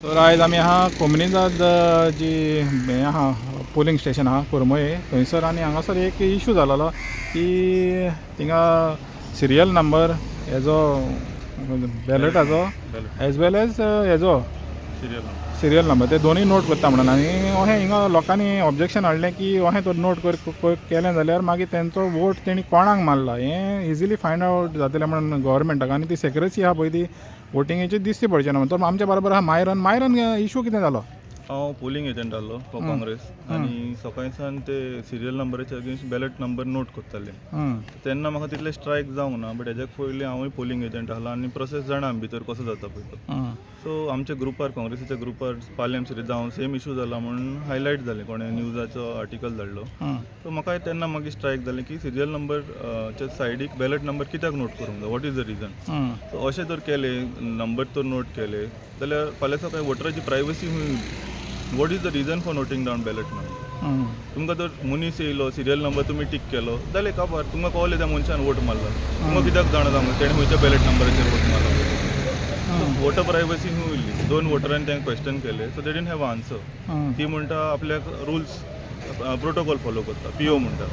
तर आयज आमी आहा कोमनीजाद जी हें आहा पोलिंग स्टेशन आहा कुरमये थंयसर आनी हांगासर एक इशू जालोलो की थिंगा सिरियल नंबर हेजो बॅलटाचो एज वेल एज हेजो सिरियल नंबर ते दोनूय नोट करता म्हणून आनी अशें हिंगा लोकांनी ऑब्जेक्शन हाडलें की अशें तर नोट केलें जाल्यार मागीर तेंचो वोट तेणी कोणाक मारला हें इजिली फायंड आवट जातलें म्हणून गव्हर्मेंटाक आनी ती सेक्रेसी आहा पळय ती वोटिंगेची दिसती पडचें ना तर आमच्या बरोबर आहा मायरन इशू कितें जालो. हांव पोलिंग एजंट आसलो फॉर काँग्रेस आनी सकाळींसान ते सिरियल नंबराच्या अगेन्स्ट बॅलट नंबर नोट करताले तेन्ना म्हाका तितलें स्ट्रायक जावंक ना बट हेज्याक पयलीं हांवूय पोलिंग एजंट आसलो आनी प्रोसेस जाणा भितर कसो जाता पळय तो. सो आमच्या ग्रुपार काँग्रेसीच्या ग्रुपार पालयम सिरीज जावन सेम इशू जाला म्हणून हायलायट जालें कोणें न्यूजाचो आर्टिकल धाडलो. सो म्हाका तेन्ना मागीर स्ट्रायक जालें की सिरियल नंबरच्या सायडीक बॅलट नंबर कित्याक नोट करूंक जाय, what is the region. So अशें जर केलें नंबर तर नोट केले जाल्यार फाल्यां सकाळीं वोटराची प्रायवसी खूंय what is the region for noting down ballot number. तुमकां जर मनीस येयलो सिरियल नंबर तुमी टीक केलो जाल्यार काबार तुमकां कळलें त्या मनशान वोट मारला तुमकां कित्याक जाणा जावंक तेणें खंयच्या बॅलट नंबराचेर वोट मारला. वोटर प्रायवसी खूंय उरली. दोन वोटरांनी तेंका क्वेश्चन केले so they didn't have answer. ती म्हणटा आपल्याक रुल्स प्रोटोकॉल फॉलो करता पीओ म्हणटा.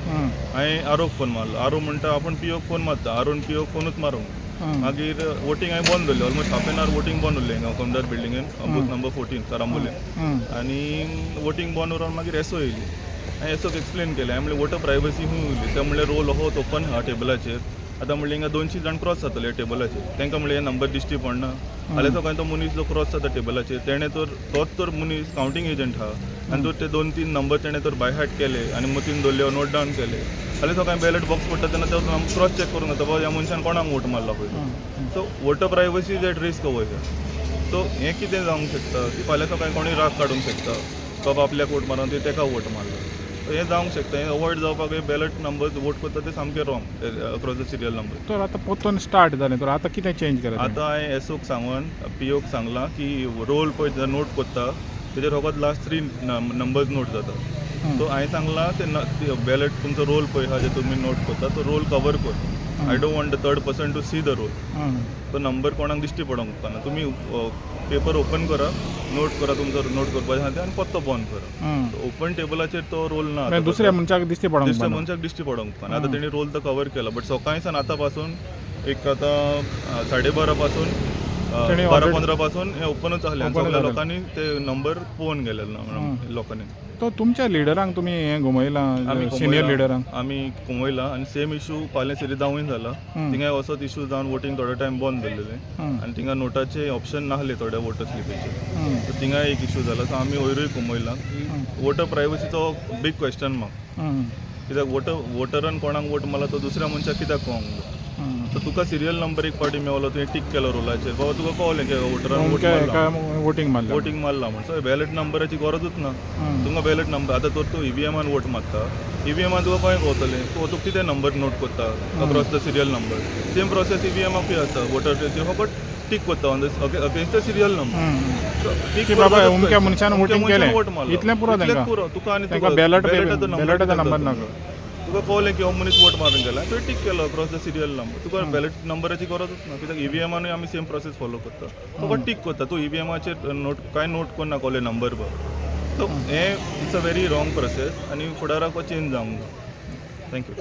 हांवें आरोक फोन मारलो, आरो म्हणटा आपूण पीओक फोन मारता, आरोन पीओक फोनूच मारूंक. मागीर वोटींग हांवें बंद दवरलें almost half an hour voting बंद उरलें हिंगा कमदार बिल्डिंगेन बूथ नंबर 14 करांबोलीम आनी वोटींग बंद उरून मागीर एसओ येयली. हांवें एसओक एक्सप्लेन केलें हांवें म्हणलें वोटर प्रायवसी खूंय उरली. ते म्हणलें रोल होच ओपन आहा टेबलाचेर आतां म्हणलें हिंगा 200 जाण क्रॉस जातले टेबलाचेर तेंकां म्हणलें हे नंबर दिश्टी पडना. फाल्यां सकाळीं तो मनीस जो क्रॉस जाता टेबलाचेर तेणें तर तोच तर मनीस कावंटींग एजंट आहा आनी तर ते 2-3 नंबर तेणें तर बाय हार्ट केले आनी मतीन दवरले नोट डावन केले. फाल्यां सकाळीं बॅलट बॉक्स पडटा तेन्ना तो क्रॉस चॅक करूंक जाता बाबा ह्या मनशान कोणाक वोट मारला पळय. So voter privacy is at risk वयर. सो हें कितें जावंक शकता की फाल्यां सकाळीं कोणूय राग काडूंक शकता बाबा आपल्याक वोट मारून ती तेका वोट मारला. हें जावंक शकता. हें अवॉयड जावपाक बॅलट नंबर वोट करता ते सामकें wrong across the serial number. तर आतां परतून स्टार्ट जालें तर आतां कितें चेंज केलें. आतां हांवें एसओक सांगून पीओक सांगलां की रोल पळय जर नोट करता तेजेर फकत लास्ट 3 नंबर्स नोट जाता. सो हांवें सांगलां ते बॅलट तुमचो रोल पळय आहा जे तुमी नोट करता तो रोल कवर कर. I don't want the third person to see the role. तो नंबर कोणाक दिश्टी पडोंक उपकारना. तुमी पेपर ओपन करा, नोट करा तुमचो नोट करपाचें आहा तें आनी पत्तो बंद करा. ओपन टेबलाचेर तो रोल ना दुसऱ्या मनशाक दिश्टी पडोंक दुसऱ्या मनशाक दिश्टी पडोंक उपकारना. आतां तेणी रोल तो कवर केला बट सकाळींसान आतां पासून एक आतां 12:30 पासून 12:15 पासून हें ओपनूच आसलें. सगळ्या लोकांनी ते नंबर पळोवन गेले लोकांनी. तो तुमच्या लिडरांक तुमी हें घुमयलां सिनियर लिडरांक. आमी घुमयलां आनी सेम इशू पालयें सिरीजांवूय जाला. थिंगा असोच इशू जावन वोटींग थोडो टायम बंद दवरलेलें आनी थिंगा नोटाचे ऑप्शन नासले थोड्या वोटर स्लिपीचे. सो थिंगा एक इशू जाला. सो आमी वयरूय घुमयलां की वोटर प्रायवसीचो बीग क्वेश्चन मार्क. कित्याक वोटरान कोणाक वोट मारला तो दुसऱ्या मनशाक कित्याक कळोंक जाय. तर तुका सिरियल नंबर एक पावटी मेळलो तुवें टीक केलो रोलाचेर बाबा तुका कळलें की वोटरान वोटींग मारला म्हण. सो बॅलट नंबराची गरजूच ना. तुमकां बॅलट नंबर आतां तर तूं ईव्हीएमान वोट मारता ईव्हीएमान तुका खंय कळटलें तूं कितें नंबर नोट करता across the serial number. Same process ईव्हीएमाकूय आसता. वोटराचेर फकत टीक करता on against the serial number. अमक्या मनशान वोटींग केलें इतलें पुरो तुका आनी बॅलटाचो नंबर नाका. तुका कळलें की हो मनीस वोट मारून गेला तुवें टीक केलो अक्रॉस द सिरियल नंबर. तुका बॅलट नंबराची गरजूच ना. कित्याक ईव्हीएमानूय आमी सेम प्रोसेस फॉलो करता. फकत टीक करता. तूं ईव्हीएमाचेर कांय नोट करना कसले नंबर बघ. सो हें it's a very wrong process आनी फुडाराक चेंज जावंक ना. थँक्यू.